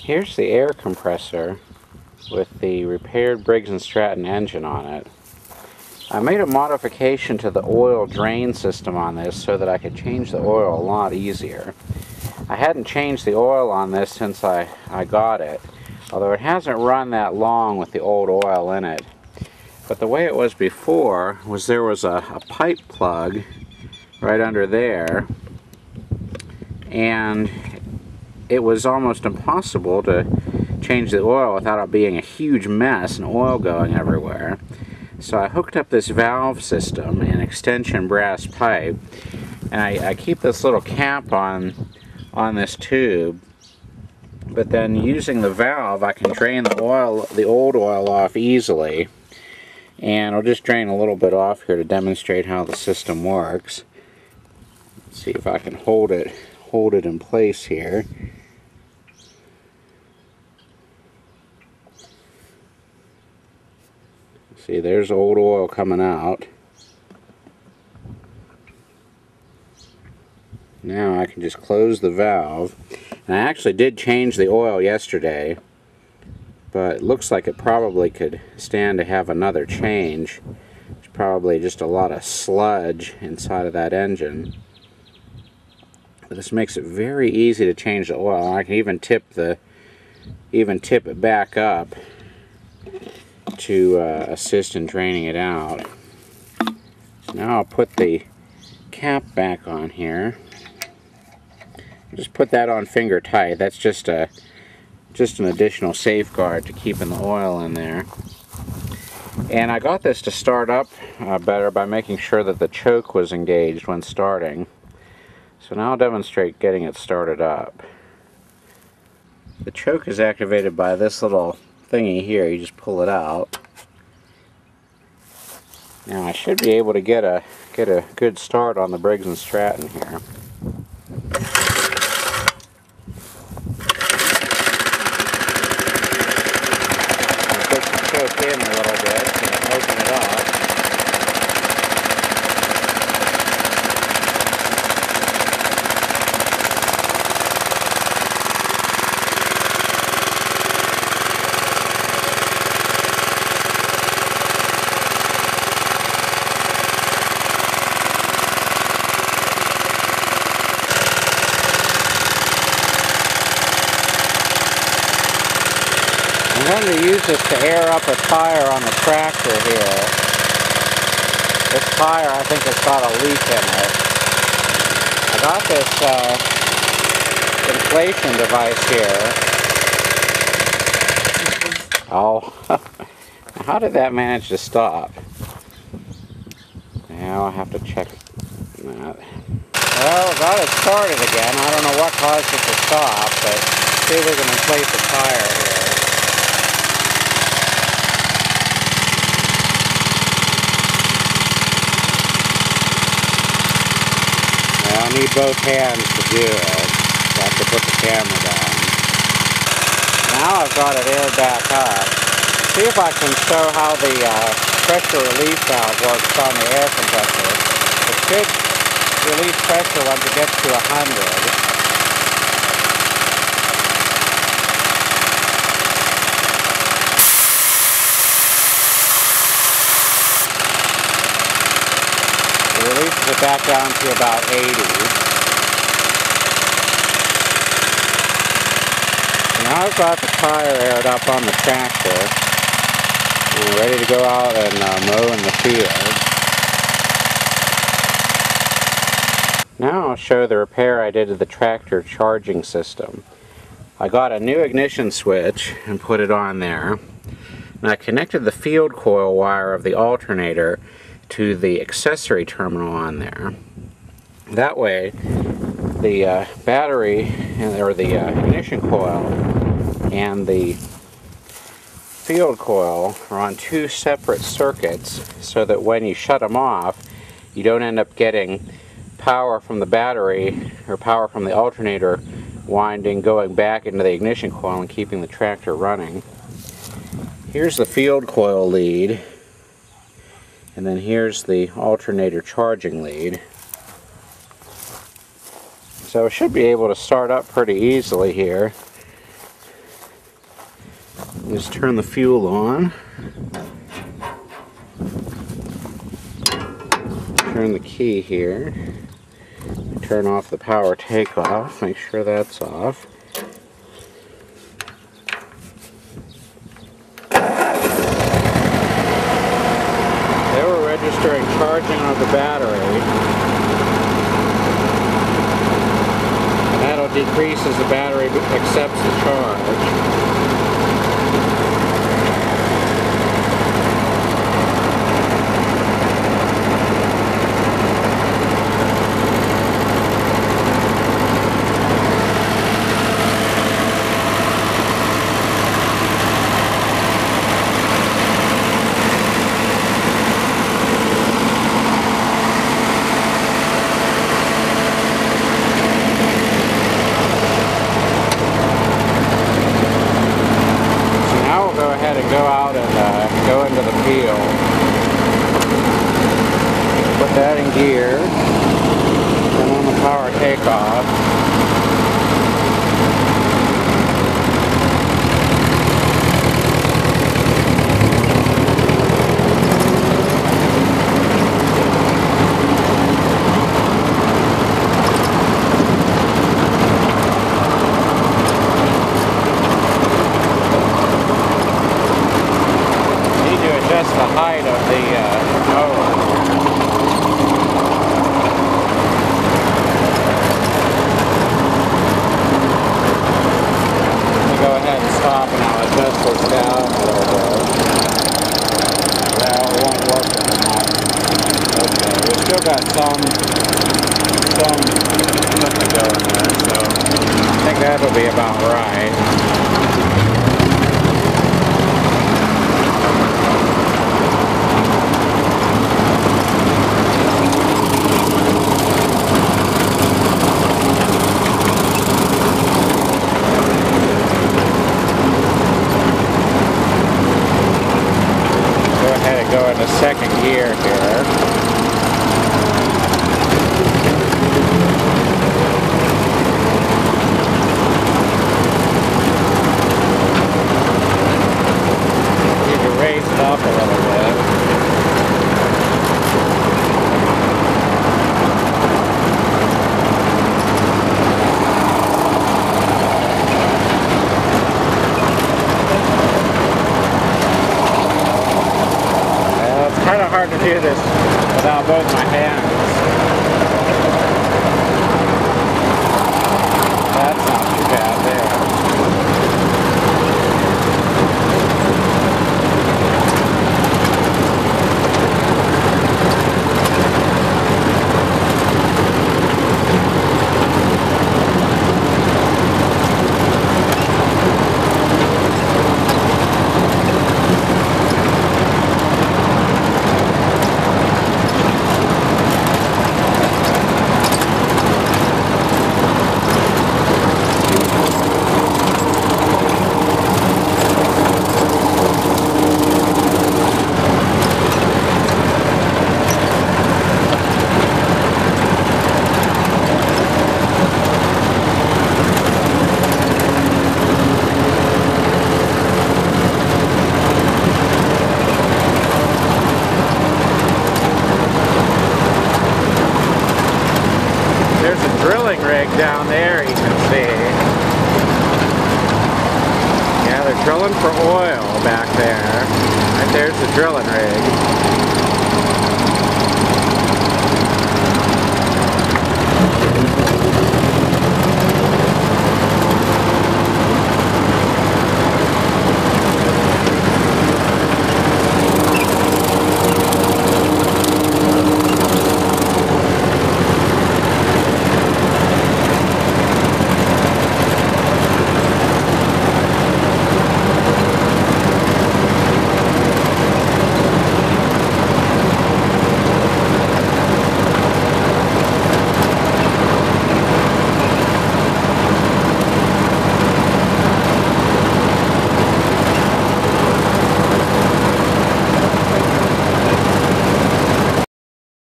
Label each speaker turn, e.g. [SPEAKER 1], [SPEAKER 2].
[SPEAKER 1] Here's the air compressor with the repaired Briggs Stratton engine on it. I made a modification to the oil drain system on this so that I could change the oil a lot easier. I hadn't changed the oil on this since I got it, although it hasn't run that long with the old oil in it. But the way it was before was there was a pipe plug right under there, and it was almost impossible to change the oil without it being a huge mess and oil going everywhere. So I hooked up this valve system, an extension brass pipe, and I keep this little cap on this tube, but then using the valve I can drain the old oil off easily. And I'll just drain a little bit off here to demonstrate how the system works. Let's see if I can hold it in place here. See, there's old oil coming out. Now I can just close the valve. And I actually did change the oil yesterday, but it looks like it probably could stand to have another change. There's probably just a lot of sludge inside of that engine. But this makes it very easy to change the oil. I can even tip it back up to assist in draining it out. So now I'll put the cap back on here. Just put that on finger tight. That's just an additional safeguard to keeping the oil in there. And I got this to start up better by making sure that the choke was engaged when starting. So now I'll demonstrate getting it started up. The choke is activated by this little thingy here. You just pull it out. Now I should be able to get a good start on the Briggs Stratton here. Push the choke in a little bit and open it up. I'm going to use this to air up a tire on the tractor here. This tire, I think, has got a leak in it. I got this inflation device here. Oh, how did that manage to stop? Now I have to check that. Well, got it started again. I don't know what caused it to stop, but see if we can inflate the tire here. I need both hands to do it. So I have to put the camera down. Now I've got it aired back up. See if I can show how the pressure relief valve works on the air compressor. It should release pressure once it gets to 100. Releases it back down to about 80. Now I've got the tire aired up on the tractor. We're ready to go out and mow in the field. Now I'll show the repair I did to the tractor charging system. I got a new ignition switch and put it on there. And I connected the field coil wire of the alternator to the accessory terminal on there. That way the battery or the ignition coil and the field coil are on two separate circuits, so that when you shut them off you don't end up getting power from the battery or power from the alternator winding going back into the ignition coil and keeping the tractor running. Here's the field coil lead. And then here's the alternator charging lead. So it should be able to start up pretty easily here. Just turn the fuel on. Turn the key here. Turn off the power takeoff. Make sure that's off. They were registering charging of the battery. And that'll decrease as the battery accepts the charge. Go out and go into the field. Put that in gear. Turn on the power takeoff. Adjust the height of the mower. Go ahead and stop and I'll adjust this down a little bit. Well, it won't work with the mic. Okay, we've still got some to go in there, so I think that'll be about right. Go into second gear here. Need to raise it up a little bit. Hard to do this without both my hands. That's not too bad there. There's a drilling rig down there, you can see. Yeah, they're drilling for oil back there. Right there's the drilling rig.